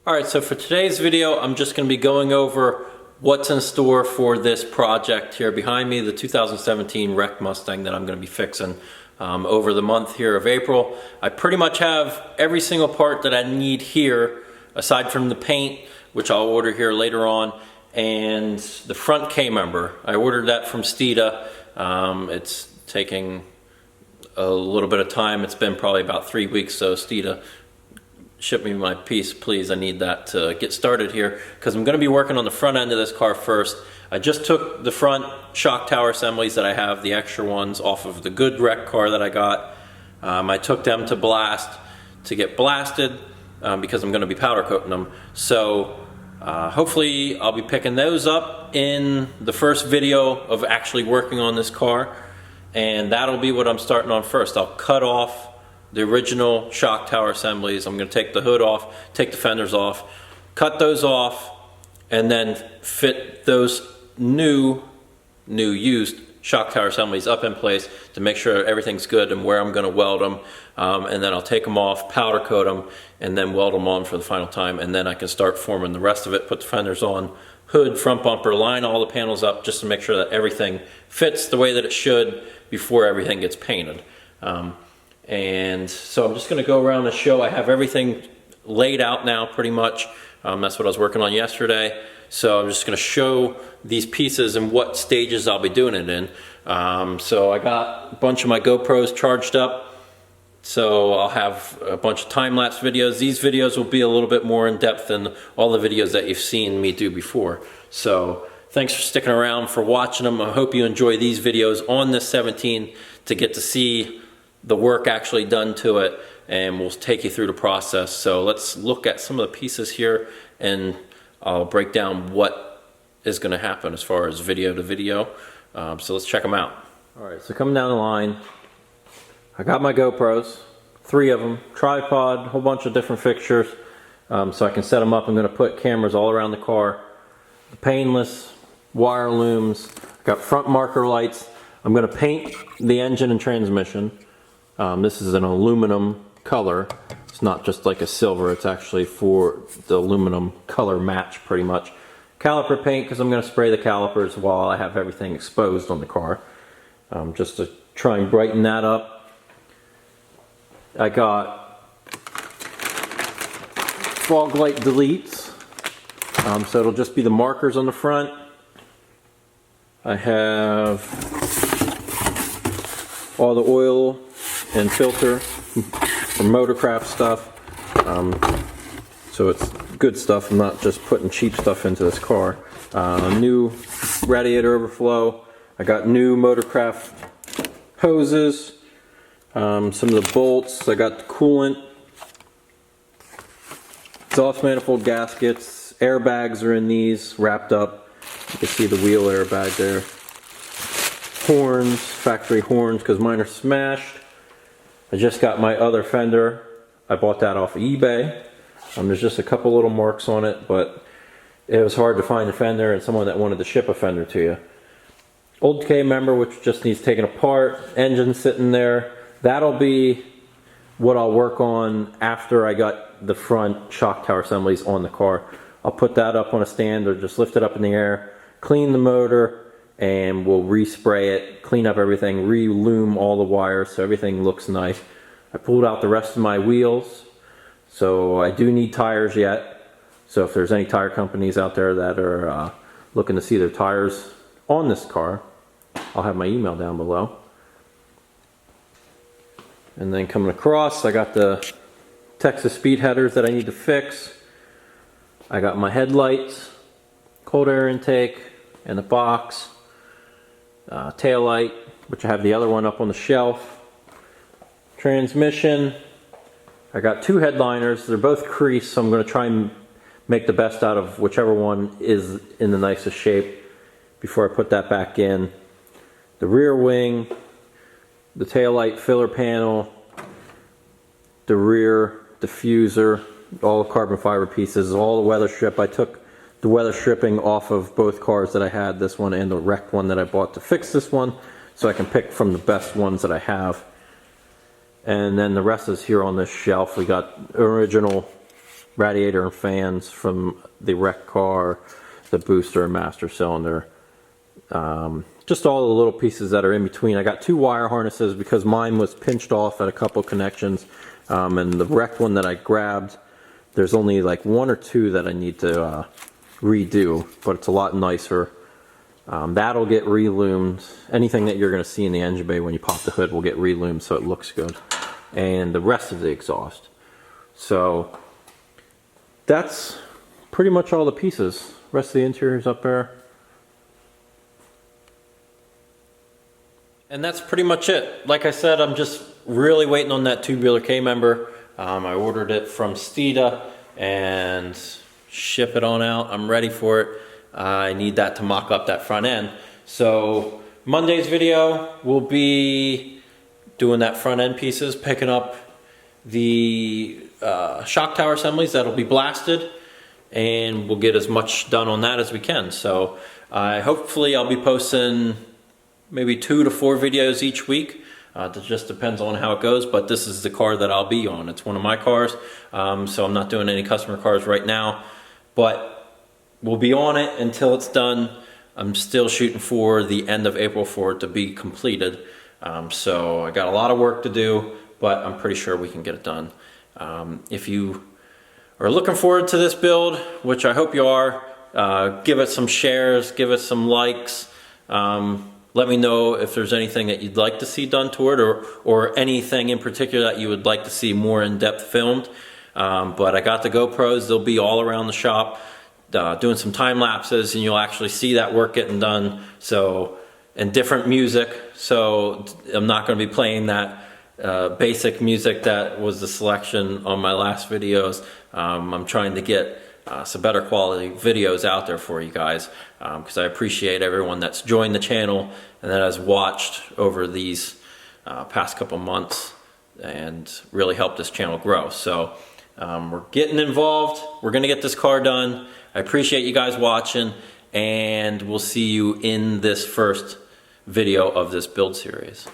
Alright, so for today's video, I'm just going to be going over what's in store for this project here behind me, the 2017 wrecked Mustang that I'm going to be fixing over the month here of April. I pretty much have every single part that I need here, aside from the paint, which I'll order here later on, and the front K-member. I ordered that from Steeda. It's taking a little bit of time. It's been probably about 3 weeks, so Steeda, ship me my piece, please. I need that to get started here because I'm going to be working on the front end of this car first. I just took the front shock tower assemblies that I have, the extra ones, off of the good wreck car that I got. I took them to blast to get blasted because I'm going to be powder coating them. So hopefully I'll be picking those up in the first video of actually working on this car, and that'll be what I'm starting on first. I'll cut off the original shock tower assemblies. I'm going to take the hood off, take the fenders off, cut those off, and then fit those new used shock tower assemblies up in place to make sure everything's good and where I'm going to weld them. And then I'll take them off, powder coat them, and then weld them on for the final time. And then I can start forming the rest of it, put the fenders on, hood, front bumper, line all the panels up just to make sure that everything fits the way that it should before everything gets painted. And so I'm just going to go around the show. I have everything laid out now pretty much. That's what I was working on yesterday. So I'm just going to show these pieces and what stages I'll be doing it in. So I got a bunch of my GoPros charged up. So I'll have a bunch of time-lapse videos. These videos will be a little bit more in depth than all the videos that you've seen me do before. So thanks for sticking around, for watching them. I hope you enjoy these videos on this 17 to get to see the work actually done to it, and we'll take you through the process. So let's look at some of the pieces here, and I'll break down what is going to happen as far as video to video. So let's check them out. Alright, so coming down the line, I got my GoPros, 3 of them, tripod, a whole bunch of different fixtures, so I can set them up. I'm going to put cameras all around the car, the painless wire looms, got front marker lights. I'm going to paint the engine and transmission. This is an aluminum color. It's not just like a silver, it's actually for the aluminum color match pretty much. Caliper paint, because I'm going to spray the calipers while I have everything exposed on the car, just to try and brighten that up. I got fog light deletes, so it'll just be the markers on the front. I have all the oil and filter for motorcraft stuff, so it's good stuff. I'm not just putting cheap stuff into this car. New radiator overflow. I got new motorcraft hoses, some of the bolts. I got the coolant, exhaust manifold gaskets, airbags are in these wrapped up. You can see the wheel airbag there. Horns, factory horns, because mine are smashed. I just got my other fender. I bought that off of eBay. There's just a couple little marks on it, but it was hard to find a fender and someone that wanted to ship a fender to you. Old K-member, which just needs taken apart. Engine sitting there. That'll be what I'll work on after I got the front shock tower assemblies on the car. I'll put that up on a stand or just lift it up in the air, clean the motor, and we'll respray it, clean up everything, re-lume all the wires so everything looks nice. I pulled out the rest of my wheels, so I do need tires yet. So if there's any tire companies out there that are looking to see their tires on this car, I'll have my email down below. And then coming across, I got the Texas speed headers that I need to fix. I got my headlights, cold air intake, and the box. Tail light, which I have the other one up on the shelf. Transmission, I got 2 headliners. They're both creased, so I'm going to try and make the best out of whichever one is in the nicest shape before I put that back in. The rear wing, the tail light filler panel, the rear diffuser, all the carbon fiber pieces, all the weather strip. I took the weather stripping off of both cars that I had, this one and the wrecked one that I bought to fix this one, so I can pick from the best ones that I have. And then the rest is here on this shelf. We got original radiator and fans from the wrecked car, the booster and master cylinder. Just all the little pieces that are in between. I got 2 wire harnesses because mine was pinched off at a couple connections, and the wrecked one that I grabbed, there's only like 1 or 2 that I need to redo, but it's a lot nicer. That'll get reloomed. Anything that you're going to see in the engine bay when you pop the hood will get reloomed so it looks good. And the rest of the exhaust. So that's pretty much all the pieces. Rest of the interior's up there. And that's pretty much it. Like I said, I'm just really waiting on that tubular K-member. I ordered it from Steeda and ship it on out. I'm ready for it. I need that to mock up that front end. So Monday's video will be doing that front end pieces, picking up the shock tower assemblies that'll be blasted, and we'll get as much done on that as we can. So hopefully I'll be posting maybe 2 to 4 videos each week. It just depends on how it goes, but this is the car that I'll be on. It's one of my cars, so I'm not doing any customer cars right now, but we'll be on it until it's done. I'm still shooting for the end of April for it to be completed. So I got a lot of work to do, but I'm pretty sure we can get it done. If you are looking forward to this build, which I hope you are, give it some shares, give it some likes. Let me know if there's anything that you'd like to see done to it, or anything in particular that you would like to see more in-depth filmed. But I got the GoPros, they'll be all around the shop, doing some time lapses, and you'll actually see that work getting done. So, and different music. So I'm not going to be playing that basic music that was the selection on my last videos. I'm trying to get some better quality videos out there for you guys, because I appreciate everyone that's joined the channel and that has watched over these past couple months and really helped this channel grow. So we're getting involved. We're gonna get this car done. I appreciate you guys watching, and we'll see you in this first video of this build series.